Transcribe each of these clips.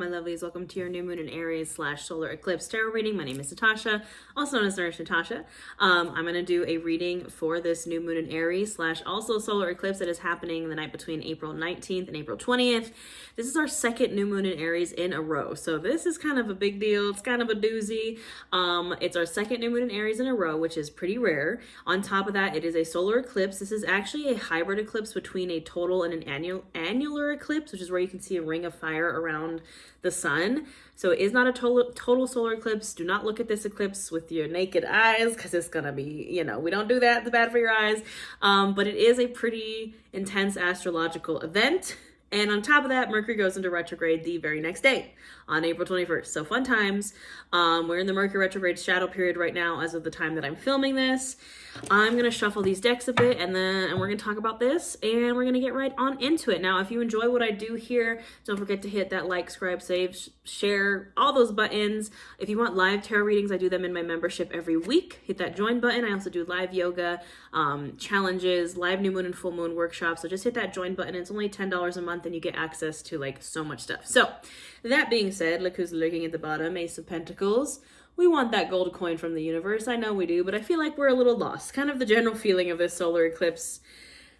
my lovelies. Welcome to your new moon in Aries / solar eclipse tarot reading. My name is Natasha, also known as Nurse Natasha. I'm going to do a reading for this new moon in Aries / also solar eclipse that is happening the night between April 19th and April 20th. This is our second new moon in Aries in a row. So this is kind of a big deal. It's kind of a doozy. It's our second new moon in Aries in a row, which is pretty rare. On top of that, it is a solar eclipse. This is actually a hybrid eclipse between a total and an annular eclipse, which is where you can see a ring of fire around the sun. So it is not a total solar eclipse. Do not look at this eclipse with your naked eyes because it's gonna be, we don't do that. It's bad for your eyes. But it is a pretty intense astrological event. And on top of that, Mercury goes into retrograde the very next day on April 21st. So fun times. We're in the Mercury retrograde shadow period right now as of the time that I'm filming this. I'm going to shuffle these decks a bit and we're going to talk about this and we're going to get right on into it. Now, if you enjoy what I do here, don't forget to hit that like, subscribe, save, share, all those buttons. If you want live tarot readings, I do them in my membership every week. Hit that join button. I also do live yoga, challenges, live new moon and full moon workshops. So just hit that join button. It's only $10 a month and you get access to like so much stuff. So that being said, look who's lurking at the bottom, Ace of Pentacles. We want that gold coin from the universe. I know we do, but I feel like we're a little lost. Kind of the general feeling of this solar eclipse.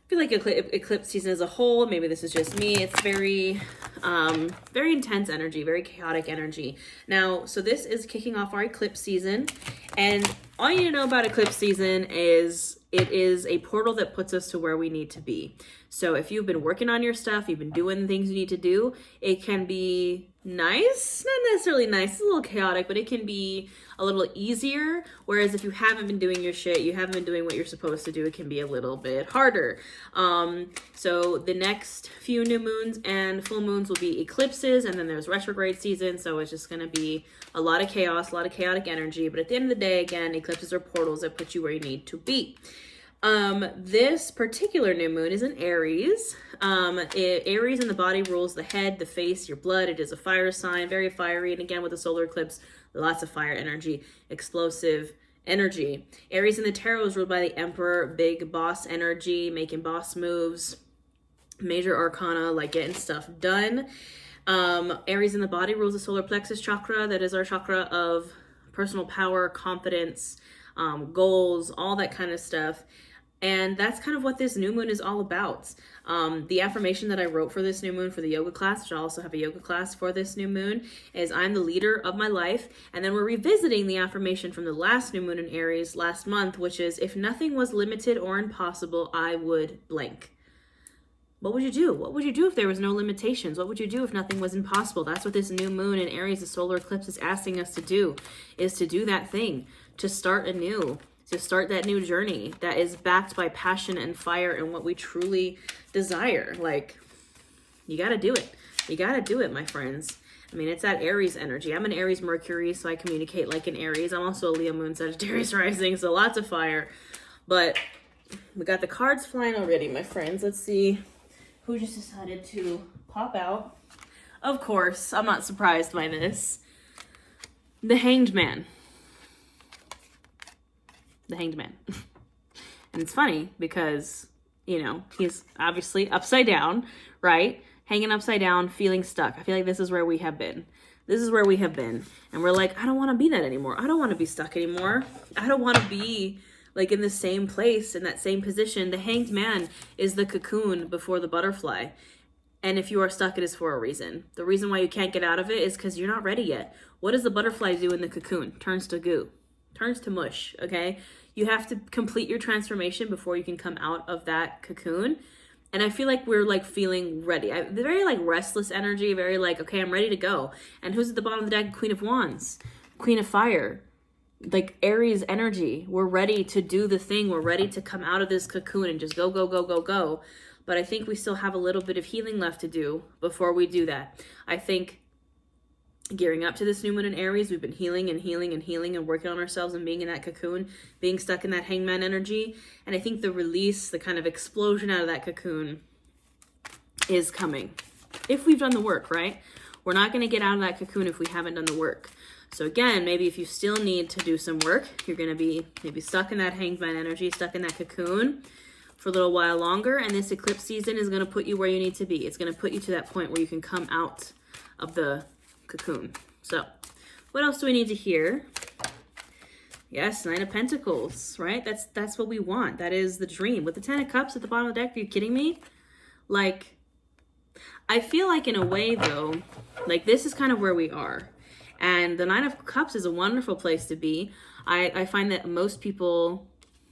I feel like eclipse season as a whole, maybe this is just me, it's very intense energy, very chaotic energy. Now, so this is kicking off our eclipse season, and all you need to know about eclipse season is it is a portal that puts us to where we need to be. So if you've been working on your stuff, you've been doing the things you need to do, it can be nice, not necessarily nice, it's a little chaotic, but it can be a little easier. Whereas if you haven't been doing your shit, you haven't been doing what you're supposed to do, it can be a little bit harder. So the next few new moons and full moons will be eclipses, and then there's retrograde season. So it's just going to be a lot of chaos, a lot of chaotic energy. But at the end of the day, again, eclipses are portals that put you where you need to be. This particular new moon is in Aries. Aries in the body rules the head, the face, your blood. It is a fire sign, very fiery. And again, with the solar eclipse, lots of fire energy, explosive energy. Aries in the tarot is ruled by the Emperor, big boss energy, making boss moves, major arcana, like getting stuff done. Aries in the body rules the solar plexus chakra. That is our chakra of personal power, confidence, goals, all that kind of stuff. And that's kind of what this new moon is all about. The affirmation that I wrote for this new moon for the yoga class, which I also have a yoga class for this new moon, is I'm the leader of my life. And then we're revisiting the affirmation from the last new moon in Aries last month, which is, if nothing was limited or impossible, I would blank. What would you do? What would you do if there was no limitations? What would you do if nothing was impossible? That's what this new moon in Aries, the solar eclipse, is asking us to do, is to do that thing, to start anew, to start that new journey that is backed by passion and fire and what we truly desire. Like, you got to do it. You got to do it, my friends. I mean, it's that Aries energy. I'm an Aries Mercury, so I communicate like an Aries. I'm also a Leo moon, Sagittarius rising, so lots of fire. But we got the cards flying already, my friends. Let's see who just decided to pop out. Of course, I'm not surprised by this. The Hanged Man. The Hanged Man. And it's funny because, he's obviously upside down, right? Hanging upside down, feeling stuck. I feel like this is where we have been. This is where we have been. And we're like, I don't want to be that anymore. I don't want to be stuck anymore. I don't want to be like in the same place, in that same position. The Hanged Man is the cocoon before the butterfly. And if you are stuck, it is for a reason. The reason why you can't get out of it is because you're not ready yet. What does the butterfly do in the cocoon? Turns to goo. Turns to mush, okay? You have to complete your transformation before you can come out of that cocoon. And I feel like we're like feeling ready. Very like restless energy, very like, okay, I'm ready to go. And who's at the bottom of the deck? Queen of Wands, Queen of Fire, like Aries energy. We're ready to do the thing. We're ready to come out of this cocoon and just go, go, go, go, go. But I think we still have a little bit of healing left to do before we do that. I think gearing up to this new moon in Aries, we've been healing and healing and healing and working on ourselves and being in that cocoon, being stuck in that hangman energy. And I think the release, the kind of explosion out of that cocoon is coming. If we've done the work, right? We're not going to get out of that cocoon if we haven't done the work. So again, maybe if you still need to do some work, you're going to be maybe stuck in that hangman energy, stuck in that cocoon for a little while longer. And this eclipse season is going to put you where you need to be. It's going to put you to that point where you can come out of the cocoon. So what else do we need to hear? Yes, Nine of Pentacles, right? That's what we want. That is the dream. With the Ten of Cups at the bottom of the deck, are you kidding me? Like, I feel like in a way though, like this is kind of where we are. And the Nine of Cups is a wonderful place to be. I find that most people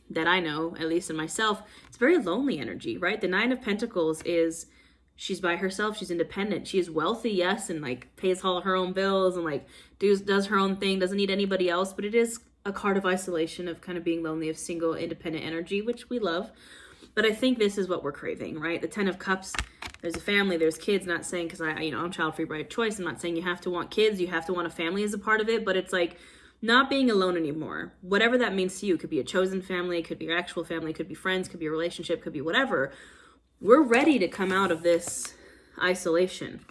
that I know, at least in myself, it's very lonely energy, right? The Nine of Pentacles is, she's by herself, she's independent, she is wealthy, yes, and like pays all her own bills and like does her own thing, doesn't need anybody else, but it is a card of isolation, of kind of being lonely, of single, independent energy, which we love. But I think this is what we're craving, right? The Ten of Cups, there's a family, there's kids, not saying, because I'm child-free by choice, I'm not saying you have to want kids, you have to want a family as a part of it, but it's like not being alone anymore. Whatever that means to you. It could be a chosen family, it could be your actual family, it could be friends, it could be a relationship, it could be whatever. We're ready to come out of this isolation.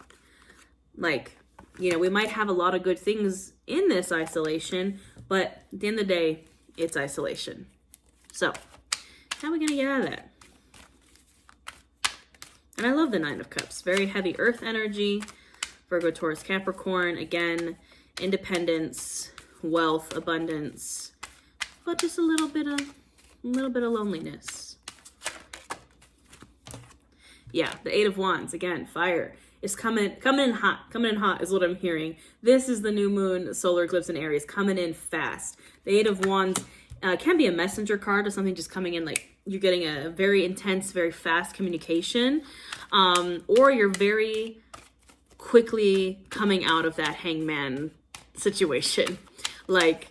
Like, we might have a lot of good things in this isolation, but at the end of the day, it's isolation. So, how are we going to get out of that? And I love the Nine of Cups. Very heavy earth energy. Virgo, Taurus, Capricorn. Again, independence, wealth, abundance, but just a little bit of loneliness. Yeah, the Eight of Wands, again, fire is coming in hot is what I'm hearing. This is the new moon solar eclipse in Aries, coming in fast. The Eight of Wands can be a messenger card or something just coming in, like you're getting a very intense, very fast communication, or you're very quickly coming out of that hangman situation. Like,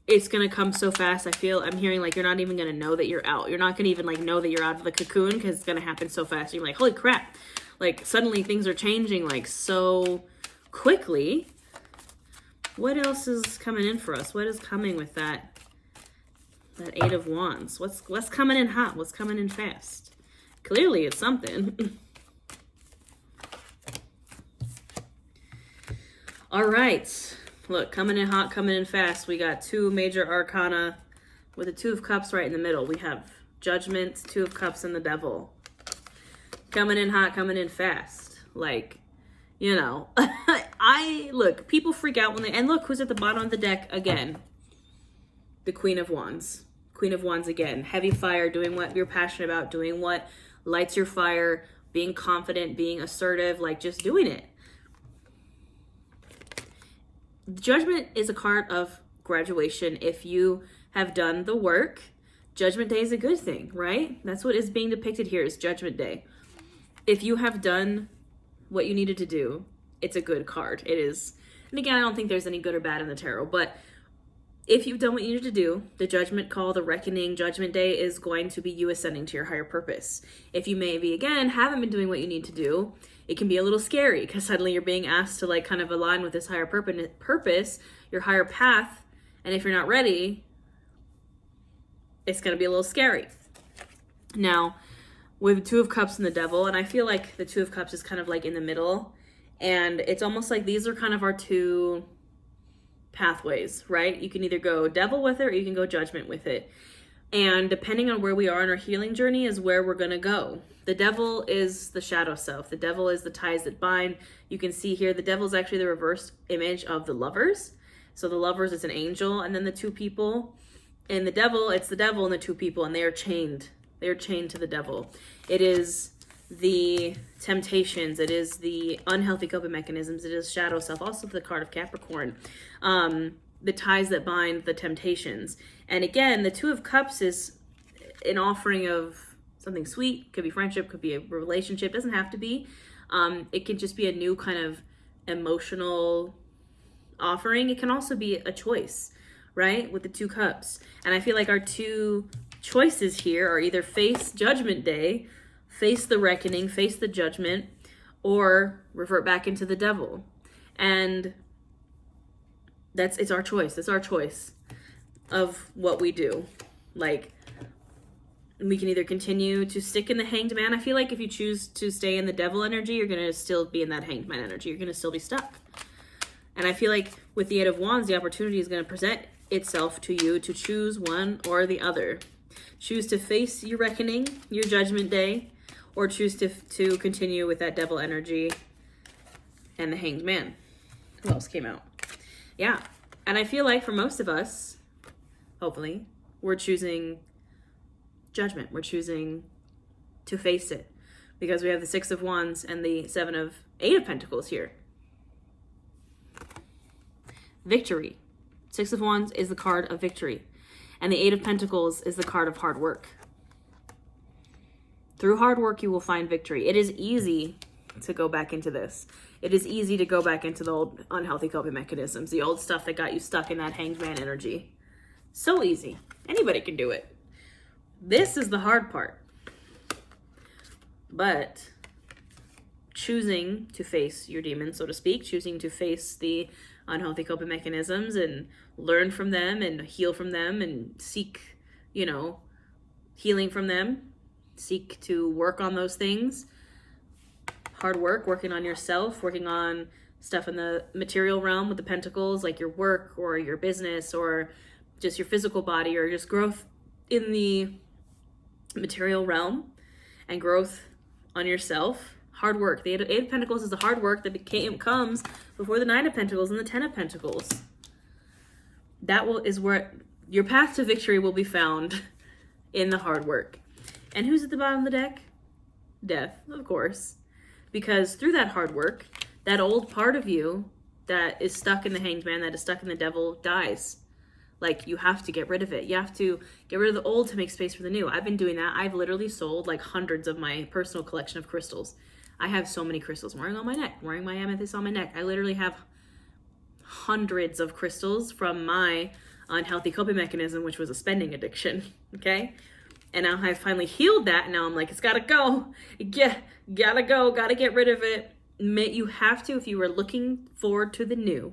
it's going to come so fast. I'm hearing like you're not even going to know that you're out. You're not going to even like know that you're out of the cocoon because it's going to happen so fast. You're like, holy crap. Like, suddenly things are changing like so quickly. What else is coming in for us? What is coming with that Eight of Wands? What's coming in hot? What's coming in fast? Clearly it's something. All right. Look, coming in hot, coming in fast. We got two major arcana with the Two of Cups right in the middle. We have Judgment, Two of Cups, and the Devil. Coming in hot, coming in fast. Like, look, people freak out when and look who's at the bottom of the deck again. The Queen of Wands. Queen of Wands again. Heavy fire, doing what you're passionate about, doing what lights your fire, being confident, being assertive, like just doing it. Judgment is a card of graduation. If you have done the work, Judgment Day is a good thing, right? That's what is being depicted here, is Judgment Day. If you have done what you needed to do, it's a good card. It is. And again, I don't think there's any good or bad in the tarot, but if you've done what you needed to do, the Judgment Call, the Reckoning, Judgment Day is going to be you ascending to your higher purpose. If you maybe, again, haven't been doing what you need to do, it can be a little scary because suddenly you're being asked to like kind of align with this higher purpose, your higher path. And if you're not ready, it's going to be a little scary. Now, with Two of Cups and the Devil, and I feel like the Two of Cups is kind of like in the middle, and it's almost like these are kind of our two pathways, right? You can either go Devil with it or you can go Judgment with it. And depending on where we are in our healing journey is where we're going to go. The Devil is the shadow self. The Devil is the ties that bind. You can see here, the Devil is actually the reverse image of the Lovers. So the Lovers is an angel, and then the two people. And the Devil, it's the Devil and the two people, and they are chained. They are chained to the Devil. It is the temptations. It is the unhealthy coping mechanisms. It is shadow self. Also the card of Capricorn. The ties that bind, the temptations. And again, the Two of Cups is an offering of something sweet. Could be friendship, could be a relationship. Doesn't have to be. It could just be a new kind of emotional offering. It can also be a choice, right? With the Two Cups. And I feel like our two choices here are either face Judgment Day, face the Reckoning, face the Judgment, or revert back into the Devil. And it's our choice. It's our choice of what we do. Like, we can either continue to stick in the Hanged Man. I feel like if you choose to stay in the Devil energy, you're going to still be in that Hanged Man energy. You're going to still be stuck. And I feel like with the Eight of Wands, the opportunity is going to present itself to you to choose one or the other. Choose to face your Reckoning, your Judgment Day, or choose to continue with that Devil energy and the Hanged Man. Who else came out? Yeah. And I feel like for most of us, hopefully, we're choosing judgment. We're choosing to face it because we have the 6 of Wands and the 8 of Pentacles here. Victory. 6 of Wands is the card of victory. And the 8 of Pentacles is the card of hard work. Through hard work, you will find victory. It is easy to go back into this. It is easy to go back into the old unhealthy coping mechanisms, the old stuff that got you stuck in that hanged man energy. So easy. Anybody can do it. This is the hard part. But choosing to face your demons, so to speak, choosing to face the unhealthy coping mechanisms and learn from them and heal from them and seek, healing from them, seek to work on those things. Hard work, working on yourself, working on stuff in the material realm with the pentacles, like your work or your business or just your physical body, or just growth in the material realm and growth on yourself. Hard work. The 8 of Pentacles is the hard work that comes before the 9 of Pentacles and the 10 of Pentacles. Is where your path to victory will be found, in the hard work. And who's at the bottom of the deck? Death, of course. Because through that hard work, that old part of you that is stuck in the hanged man, that is stuck in the devil, dies. Like, you have to get rid of it. You have to get rid of the old to make space for the new. I've been doing that. I've literally sold like hundreds of my personal collection of crystals. I have so many crystals wearing on my neck, wearing my amethyst on my neck. I literally have hundreds of crystals from my unhealthy coping mechanism, which was a spending addiction, okay? And now I've finally healed that, and now I'm like, it's gotta go. Yeah, gotta go, gotta get rid of it. You have to, if you are looking forward to the new,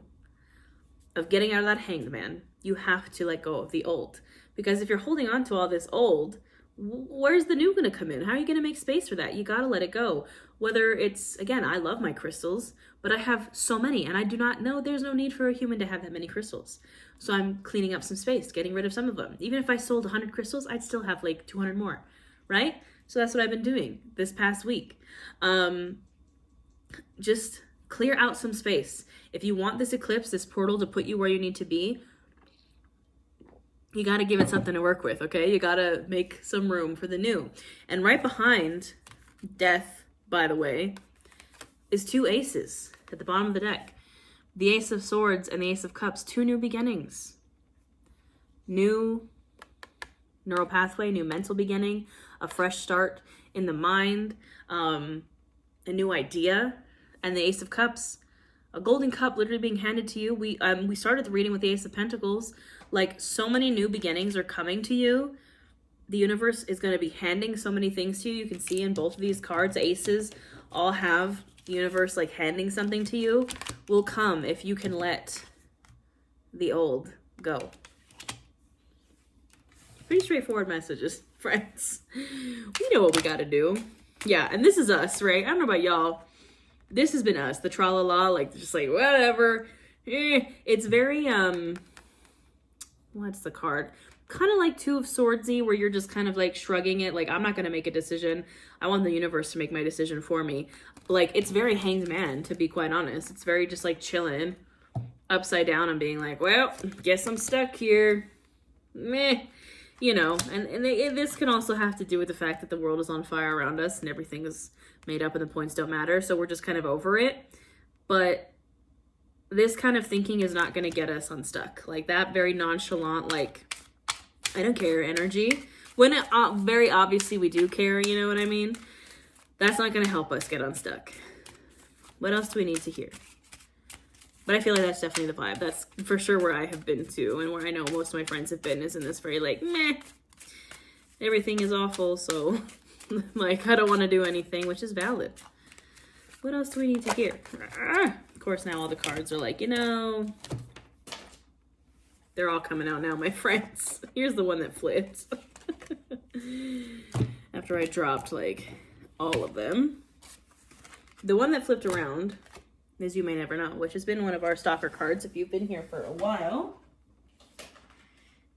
of getting out of that hanged man, you have to let go of the old. Because if you're holding on to all this old, where's the new gonna come in? How are you gonna make space for that? You gotta let it go. Whether it's, again, I love my crystals, but I have so many, and I do not know, there's no need for a human to have that many crystals. So I'm cleaning up some space, getting rid of some of them. Even if I sold 100 crystals, I'd still have like 200 more, right? So that's what I've been doing this past week. Just clear out some space. If you want this eclipse, this portal to put you where you need to be, you got to give it something to work with, okay? You got to make some room for the new. And right behind death, by the way, is 2 aces at the bottom of the deck. The Ace of Swords and the Ace of Cups, 2 new beginnings. New neural pathway, new mental beginning, a fresh start in the mind, a new idea. And the Ace of Cups, a golden cup literally being handed to you. We started the reading with the Ace of Pentacles. Like, so many new beginnings are coming to you. The universe is going to be handing so many things to you. You can see in both of these cards, aces all have the universe like handing something to you. Will come if you can let the old go. Pretty straightforward messages, friends. We know what we got to do. Yeah, and this is us, right? I don't know about y'all. This has been us. The tra-la-la, like, just like, whatever. It's very, what's the card? Kind of like 2 of Swordsy, where you're just kind of like shrugging it. Like, I'm not going to make a decision. I want the universe to make my decision for me. Like, it's very hanged man, to be quite honest. It's very just like chilling upside down and being like, well, guess I'm stuck here. Meh. This can also have to do with the fact that the world is on fire around us and everything is made up and the points don't matter. So we're just kind of over it. But this kind of thinking is not going to get us unstuck. Like, that very nonchalant, like, I don't care energy. When very obviously we do care, you know what I mean? That's not going to help us get unstuck. What else do we need to hear? But I feel like that's definitely the vibe. That's for sure where I have been too, and where I know most of my friends have been, is in this very like, meh, everything is awful, so like, I don't want to do anything, which is valid. What else do we need to hear? Of course, now all the cards are like, they're all coming out now, my friends. Here's the one that flipped. After I dropped like all of them. The one that flipped around, as you may never know, which has been one of our stalker cards if you've been here for a while.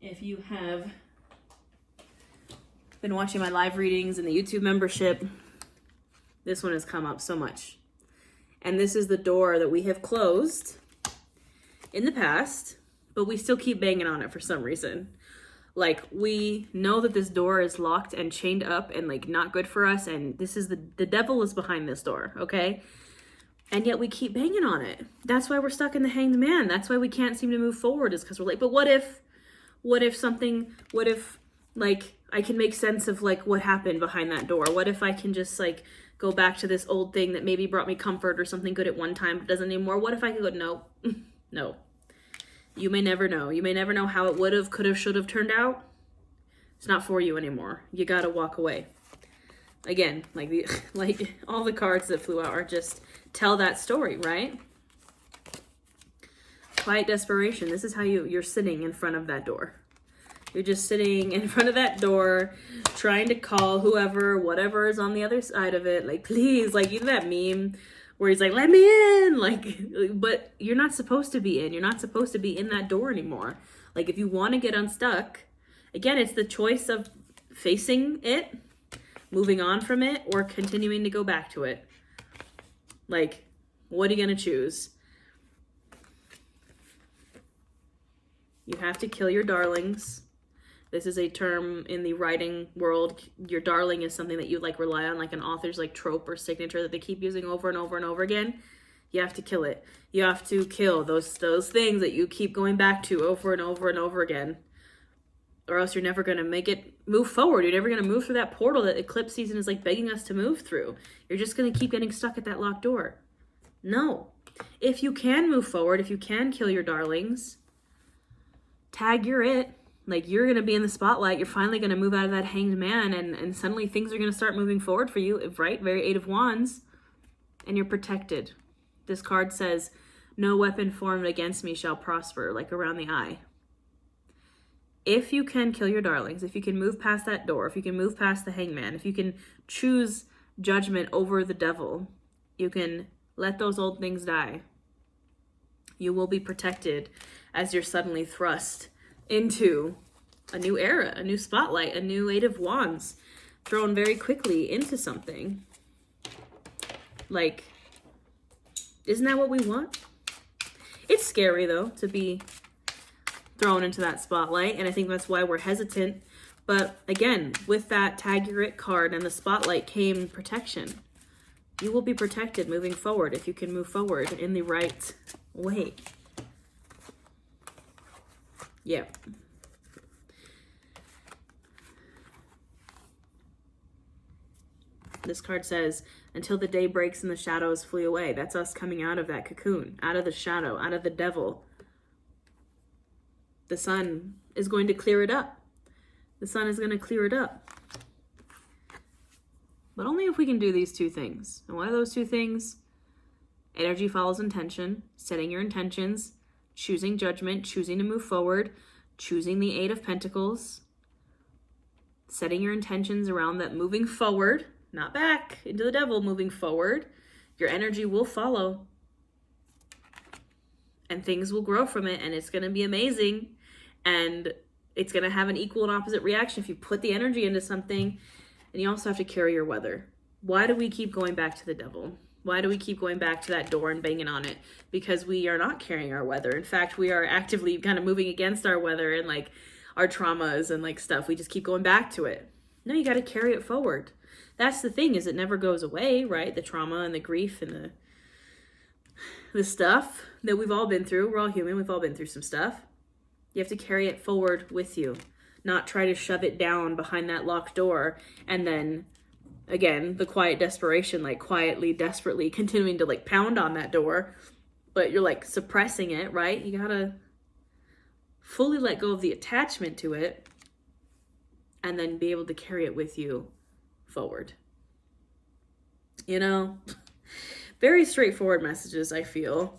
If you have been watching my live readings and the YouTube membership, this one has come up so much. And this is the door that we have closed in the past, but we still keep banging on it for some reason. Like, we know that this door is locked and chained up and like not good for us, and this is the devil is behind this door, okay? And yet we keep banging on it. That's why we're stuck in the Hanged Man. That's why we can't seem to move forward, is because we're like, but what if like I can make sense of like what happened behind that door? What if I can just like go back to this old thing that maybe brought me comfort or something good at one time but doesn't anymore? What if I could go, no, no. You may never know. You may never know how it would have, could have, should have turned out. It's not for you anymore. You gotta walk away. Again, like all the cards that flew out are just tell that story, right? Quiet desperation. This is how you're sitting in front of that door. You're just sitting in front of that door, trying to call whoever, whatever is on the other side of it. Like, please, like, you know that meme where he's like, let me in. Like, but you're not supposed to be in. You're not supposed to be in that door anymore. Like, if you want to get unstuck, again, it's the choice of facing it, moving on from it, or continuing to go back to it. Like, what are you going to choose? You have to kill your darlings. This is a term in the writing world. Your darling is something that you like rely on, like an author's like trope or signature that they keep using over and over and over again. You have to kill it. You have to kill those things that you keep going back to over and over and over again. Or else you're never going to move forward. You're never going to move through that portal that eclipse season is like begging us to move through. You're just going to keep getting stuck at that locked door. No. If you can move forward, if you can kill your darlings, tag you're it. Like, you're going to be in the spotlight. You're finally going to move out of that Hanged Man, and suddenly things are going to start moving forward for you, right? Very Eight of Wands. And you're protected. This card says, no weapon formed against me shall prosper, like around the eye. If you can kill your darlings, if you can move past that door, if you can move past the Hangman, if you can choose judgment over the devil, you can let those old things die. You will be protected as you're suddenly thrust into a new era, a new spotlight, a new Eight of Wands, thrown very quickly into something. Like, isn't that what we want? It's scary, though, to be thrown into that spotlight, and I think that's why we're hesitant. But again, with that Tag Your It card and the spotlight came protection. You will be protected moving forward if you can move forward in the right way. Yeah. This card says, until the day breaks and the shadows flee away. That's us coming out of that cocoon, out of the shadow, out of the devil. The sun is going to clear it up. The sun is going to clear it up. But only if we can do these two things. And what are those two things? Energy follows intention, setting your intentions, choosing judgment, choosing to move forward, choosing the Eight of Pentacles, setting your intentions around that, moving forward, not back into the devil, moving forward. Your energy will follow. And things will grow from it, and it's going to be amazing. And it's going to have an equal and opposite reaction if you put the energy into something. And you also have to carry your weather. Why do we keep going back to the devil? Why do we keep going back to that door and banging on it? Because we are not carrying our weather. In fact, we are actively kind of moving against our weather and like our traumas and like stuff. We just keep going back to it. No, you got to carry it forward. That's the thing, is it never goes away, right? The trauma and the grief and the stuff that we've all been through. We're all human. We've all been through some stuff. You have to carry it forward with you, not try to shove it down behind that locked door and then, again, the quiet desperation, like quietly, desperately continuing to like pound on that door, but you're like suppressing it, right? You gotta fully let go of the attachment to it and then be able to carry it with you forward. You know, very straightforward messages, I feel.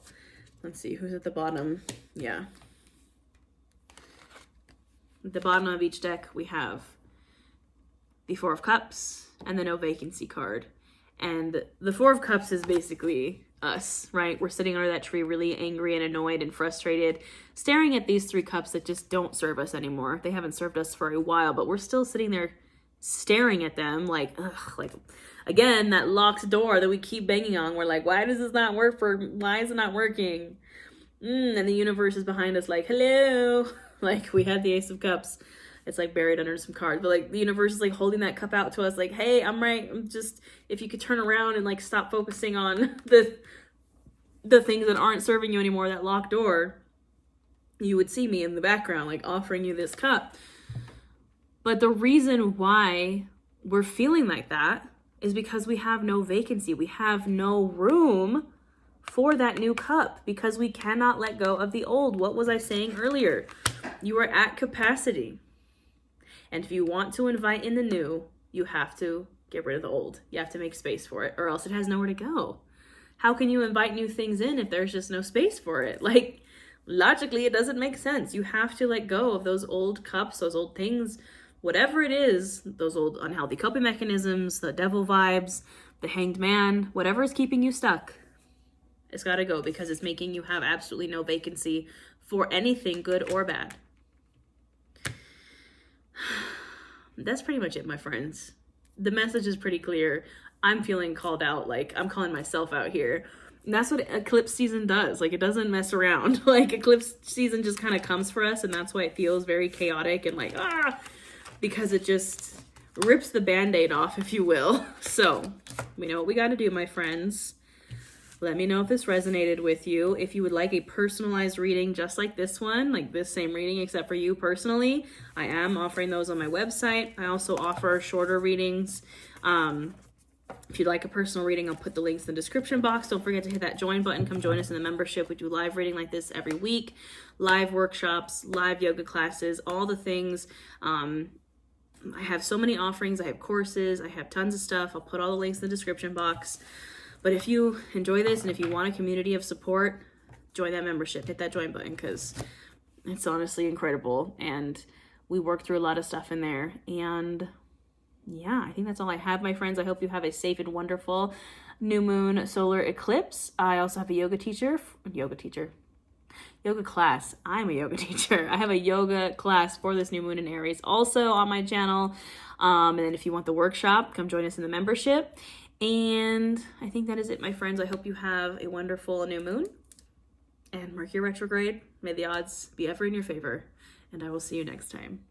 Let's see, who's at the bottom? Yeah. At the bottom of each deck, we have the Four of Cups and the No Vacancy card. And the Four of Cups is basically us, right? We're sitting under that tree really angry and annoyed and frustrated, staring at these three cups that just don't serve us anymore. They haven't served us for a while, but we're still sitting there staring at them like, ugh, like, again, that locked door that we keep banging on. We're like, why is it not working? And the universe is behind us like, hello. Like we had the Ace of Cups. It's like buried under some cards. But like the universe is like holding that cup out to us like, hey, I'm right. I'm just, if you could turn around and like stop focusing on the things that aren't serving you anymore, that locked door, you would see me in the background like offering you this cup. But the reason why we're feeling like that is because we have no vacancy. We have no room for that new cup because we cannot let go of the old. What was I saying earlier? You are at capacity. And if you want to invite in the new, you have to get rid of the old. You have to make space for it, or else it has nowhere to go. How can you invite new things in if there's just no space for it? Like, logically, it doesn't make sense. You have to let go of those old cups, those old things, whatever it is, those old unhealthy coping mechanisms, the devil vibes, the hanged man, whatever is keeping you stuck. It's got to go because it's making you have absolutely no vacancy for anything good or bad. That's pretty much it, my friends. The message is pretty clear. I'm feeling called out. Like, I'm calling myself out here. And that's what eclipse season does. Like, it doesn't mess around. Like, eclipse season just kind of comes for us, and that's why it feels very chaotic and like, because it just rips the Band-Aid off, if you will. So, we know what we got to do, my friends. Let me know if this resonated with you. If you would like a personalized reading just like this one, like this same reading except for you personally, I am offering those on my website. I also offer shorter readings. If you'd like a personal reading, I'll put the links in the description box. Don't forget to hit that join button. Come join us in the membership. We do live reading like this every week, live workshops, live yoga classes, all the things. I have so many offerings. I have courses. I have tons of stuff. I'll put all the links in the description box. But if you enjoy this and if you want a community of support, join that membership. Hit that join button because it's honestly incredible. And we work through a lot of stuff in there. And yeah, I think that's all I have, my friends. I hope you have a safe and wonderful new moon solar eclipse. I also have a yoga class. I'm a yoga teacher. I have a yoga class for this new moon in Aries also on my channel. And then if you want the workshop, come join us in the membership. And I think that is it, my friends. I hope you have a wonderful new moon and Mercury retrograde. May the odds be ever in your favor. And I will see you next time.